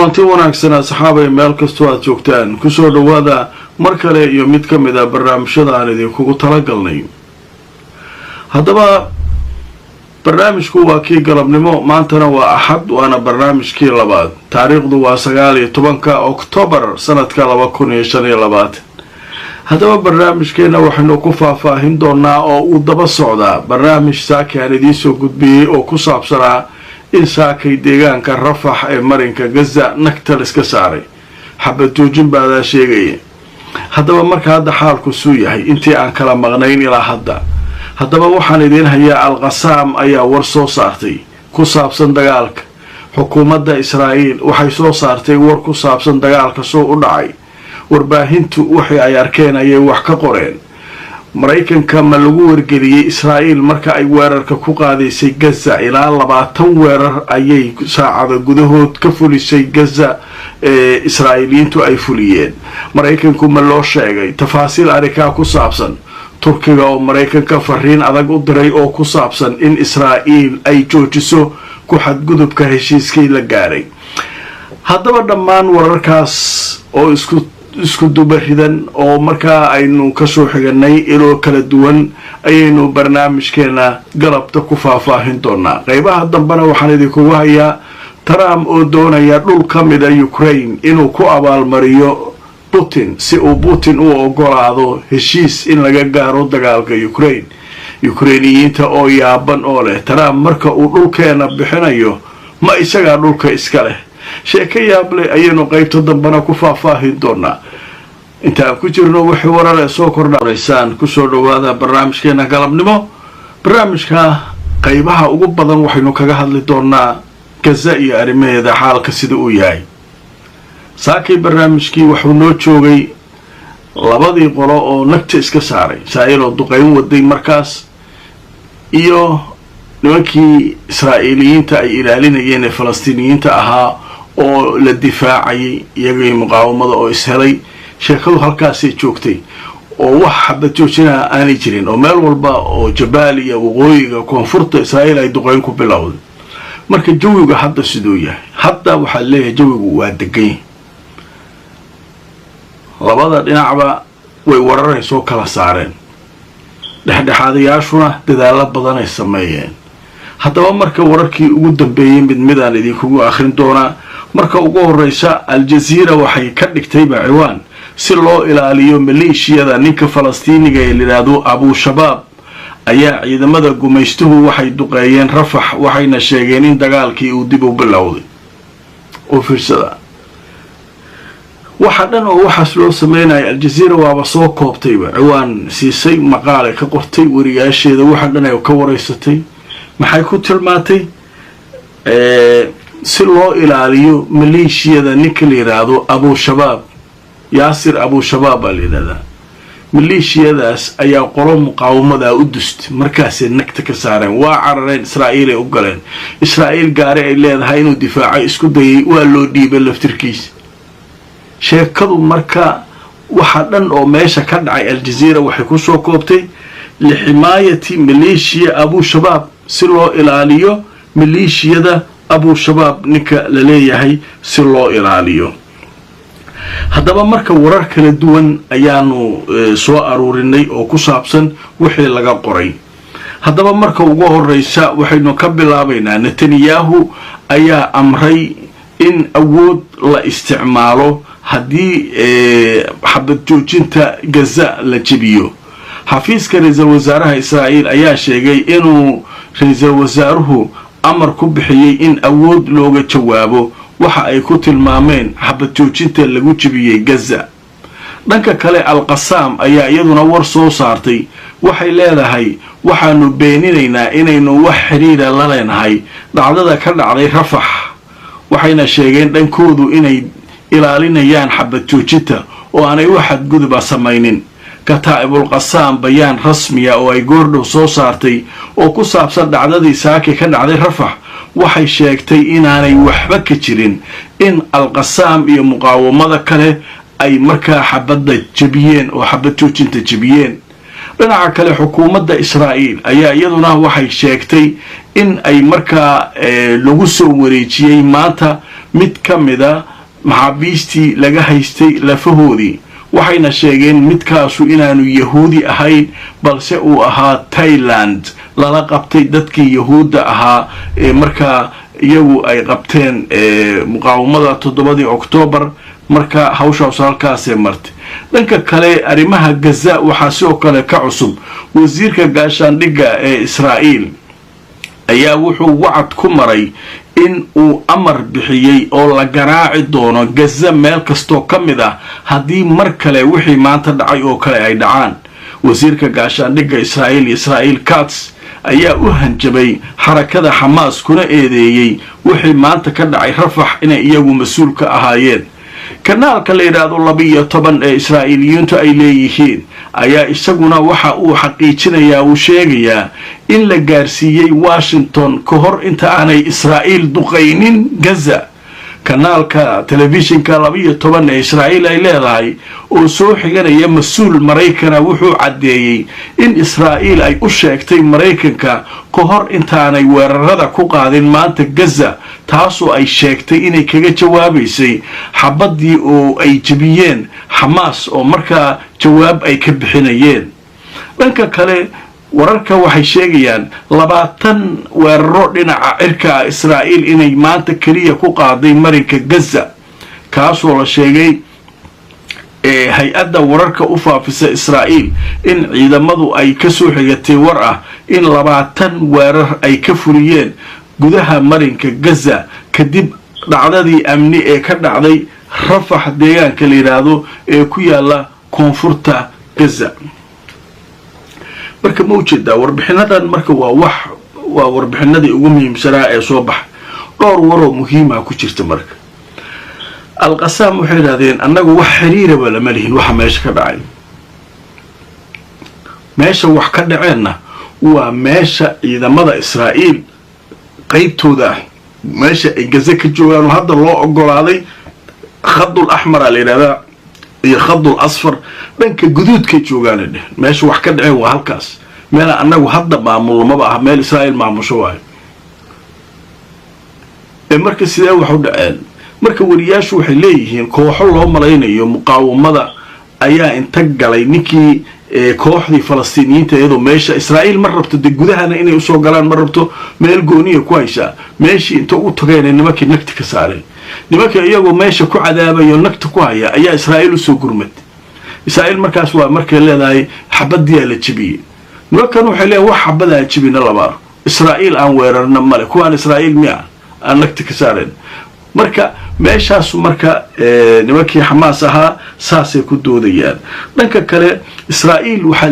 anti wanaagsan asxaabay meel kastoo aad joogtaan ku soo dhawaada mar kale iyo mid ka mid ah barnaamijyada aan idinkugu talagalnay. haddaba barnaamijku waa kii galabnimo, maantana waa axad, waana barnaamijkii labaad. taariikhdu waa 19 Oktoobar sanadka 2025. haddaba barnaamijkeena waxaynu ku faahfaahin doonaa oo uu daba socdaa barnaamij saaki aan idiin soo gudbiyey oo ku saabsanaa in saakay deegaanka Rafax ee marinka Gaza nagtal iska saaray. xabad joojin baadaa sheegaya. haddaba marka hadda xaalku suu yahay intii aan kala maqnayn ilaa hadda. haddaba waxaan idiin hayaa Al-Qassam ayaa war soo saartay ku saabsan dagaalka. xukuumadda Israa'iil waxay soo saartay war ku saabsan dagaalka soo u dhacay. warbaahintu waxay ay arkeen ayay wax ka qoreen. maraykanka ma lagu wargeliyey Israa'iil marka ay weerarka ku qaadaysay Gaza ilaa 20 weerar ayay saacado gudahood ka fulisay Gaza ee Israa'iiliyiintu ay fuliyeen. maraykanku ma loo sheegay tafaasiil arikaa ku saabsan. turkiga oo maraykanka fariin adag u diray oo ku saabsan in Israa'iil ay joojiso ku xadgudubka heshiiskii la gaaray. haddaba dhammaan wararkaas oo isku dubaridan oo markaa aynu ka soo xiganay iloo kala duwan ayaynu barnaamijkeena galabta ku faahfaahin doonaa. qaybaha dambena waxaan idinkugu hayaa Trump oo doonaya dhul ka mid ah Ukraine inuu ku abaalmariyo Putin si uu Putin u ogolaado heshiis in laga gaaro dagaalka Ukraine. Ukrainiyiinta oo yaaban oo leh Trump marka uu dhulkeena bixinayo ma isaga dhulka iska leh. sheeko yaab leh ayaynu qaybta dambena ku faahfaahin doonaa. intaan ku jirno wixii warar ee soo kordhaysaan ku soo dhawaada barnaamijkeena galabnimo. barnaamijka qaybaha ugu badan waxaynu kaga hadli doonaa Gaza iyo arrimaheeda xaalka sida uu yahay. saakay barnaamijkii wuxuu noo joogay labadii qolo oo nagta iska saaray. Israa'iil oo duqeyn waday markaas iyo nimankii Israa'iiliyiinta ay ilaalinayeen ee Falastiiniyiinta ahaa oo la difaacayay iyagii muqaawamada oo ishelay. sheekadu halkaasay joogtay oo wax xabad joojina aanay jirin oo meel walba oo Jabaaliya waqooyiga koonfurta Israa'iil ay duqeyn ku bilowday. marka jawiga hadda sidoo yahay hadda waxa leeyahay jawigu waa degan. labada dhinacba way wararay soo kala saareen. dhexdhexaadayaashuna dadaalo badan ay sameeyeen. haddaba marka wararkii ugu dambeeyay mid aan idinkugu akhrin doonaa. marka ugu horeysa Al Jazeera waxay ka dhigtay ciwaan si loo ilaaliyo maleeshiyada ninka Falastiiniga ee yiraahdo Abu Shabaab ayaa ciidamada gumaystuhu waxay duqeeyeen Rafax waxayna sheegeen in dagaalkii uu dib u bilowday. oo fiirsada waxa dhan oo waxaas loo sameeyay Al Jazeera waaba soo koobtay ciwaan siisay maqaale ka qortay wariyaasheeda waxa dhan ay ka wareysatay. maxay ku tilmaantay si loo ilaaliyo maleeshiyada ninka la yiraahdo Abu Shabaab Yaasir Abu Shabaab alidada. maleeshiyadaas ayaa qolo muqaawamada u dustay markaas nagta ka saareen. waa carareen Israa'iil ay u galeen. Israa'iil gaari ay leedahay inuu difaaco isku dayay waa loo dhiibay laftirkiisa. sheekadu marka waxa dhan oo meesha ka dhacay Al Jazeera waxay ku soo koobtay liximaayati maleeshiya Abu Shabaab si loo ilaaliyo maleeshiyada Abu Shabaab ninka la leeyahay si loo ilaaliyo. haddaba marka warar kala duwan ayaanu soo aruurinay oo ku saabsan wixii laga qoray. haddaba marka ugu horeysa waxaynu ka bilaabaynaa Netanyahu ayaa amray in awood la isticmaalo haddii xabad joojinta Gaza la jabiyo. xafiiska ra'iisul wasaaraha Israa'iil ayaa sheegay inuu ra'iisul wasaaruhu amar ku bixiyay in awood looga jawaabo waxa ay ku tilmaameen xabad joojinta lagu jabiyay Gaza. dhanka kale Al-Qassam ayaa iyaduna war soo saartay waxay leedahay waxaanu beeninaynaa inaynu wax xiriir la leenahay dhacdada ka dhacday Rafax. waxayna sheegeen dhankoodu inay ilaalinayaan xabad joojinta oo aanay wax xadgudub samaynin. kataa'ibul Qassam bayaan rasmiya oo ay goordhow soo saartay oo ku saabsan dhacdadii saaki ka dhacday Rafax waxay sheegtay inaanay waxba ka jirin in Al-Qassam iyo muqaawamada kale ay markaa xabadda jabiyeen oo xabad joojinta jabiyeen. dhinaca kale xukuumadda Israa'iil ayaa iyaduna waxay sheegtay in ay markaa lagu soo wareejiyay maanta mid ka mida maxaabiistii laga haystay lafahoodii waxayna sheegeen midkaasu inaanu yahuudi ahayn balse uu ahaa Thailand lala qabtay dadkii yahuudda ahaa ee markaa iyagu ay qabteen muqaawamada 7 Oktoobar marka hawshaas halkaasay martay dhanka kale arrimaha Gaza waxaa sidoo kale ka cusub wasiirka gaashaandhigga ee Israa'iil ayaa wuxuu wacad ku maray in uu amar bixiyay oo la garaaci doono Gaza meel kasto kamid ah hadii mar kale wixii maanta dhacay oo kale ay dhacaan wasiirka gaashaandhigga Israa'iil Katz ayaa u hanjabay xarakada Hamas kuna eedeeyay wixii maanta ka dhacay Rafah inay iyagu mas'uul ka ahaayeen kanaalka la yiraahdo 12 ee Israa'iiliyiintu ay leeyihiin ayaa isaguna waxa uu xaqiijinayaa uu sheegayaa in la gaarsiiyay Washington ka hor inta aanay Israa'iil duqeynin Gaza kanaalka telefishinka 12 ee Israa'iil ay leedahay oo soo xiganaya mas'uul Mareykan wuxuu cadeeyay in Israa'iil ay u sheegtay Mareykanka ka hor inta aanay weerarada ku qaadin maanta Gaza taasoo ay sheegtay inay kaga jawaabaysay xabadii oo ay jabiyeen Hamas oo markaa jawaab ay ka bixinayeen dhanka kale wararka waxay sheegayaan 20 weeraro dhinaca cirka Israa'iil inay maanta kaliya ku qaaday marinka Gaza kaasoo la sheegay hay-adda wararka u faafisa Israa'iil in ciidamadu ay ka soo xigatay war ah in 20 weerar ay ka fuliyeen gudaha marinka Gaza kadib dhacdadii amni ee ka dhacday Rafah deegaanka la yiraahdo ee ku yaala koonfurta Gaza marka mawjida warbixinadan marka waa warbixinadii ugu muhiimsanaa ee soo bax dhowr waroo muhiim ah ku jirta marka Al-Qassam waxay yiraahdeen annagu wax xiriir ah lama lihin waxa meesha ka dhacay meesha wax ka dhaceena waa meesha ciidamada Israa'iil qaybtooda meesha ay Gaza ka joogaan hadda loo ogolaaday khadul ahmar la yiraahdaa iyo khadul asfar dhanka guduudka joogaan meesha wax ka dhacay waa halkaas meel annagu hadda maamulmaba ah meel Israa'iil maamusho waayo marka sidee wax u dhaceen marka wariyaashu waxay leeyihiin kooxo loo malaynayo muqaawamada ayaa inta galay ninkii kooxdii Falastiiniyiinta iyadoo meesha Israa'iil mar rabto gudahana inay u soo galaan mar rabto meel gooniya ku haysa meeshii inta u tageen nimankii nagti ka saareen nimankii iyagoo meesha ku cadaabayo nagta ku haya ayaa Israa'iil u soo gurmad Israa'iil markaas waa markay leedahay xabadii la jibiyay nimankan waxay leeyahay wax xabada jibina labaar Israa'iil aan weerarna male kuwaan Israa'iil miya aan nagti ka saareen marka meeshaas marka nimankii Hamas ahaa saasay ku doodayaan dhanka kale Israa'iil waxa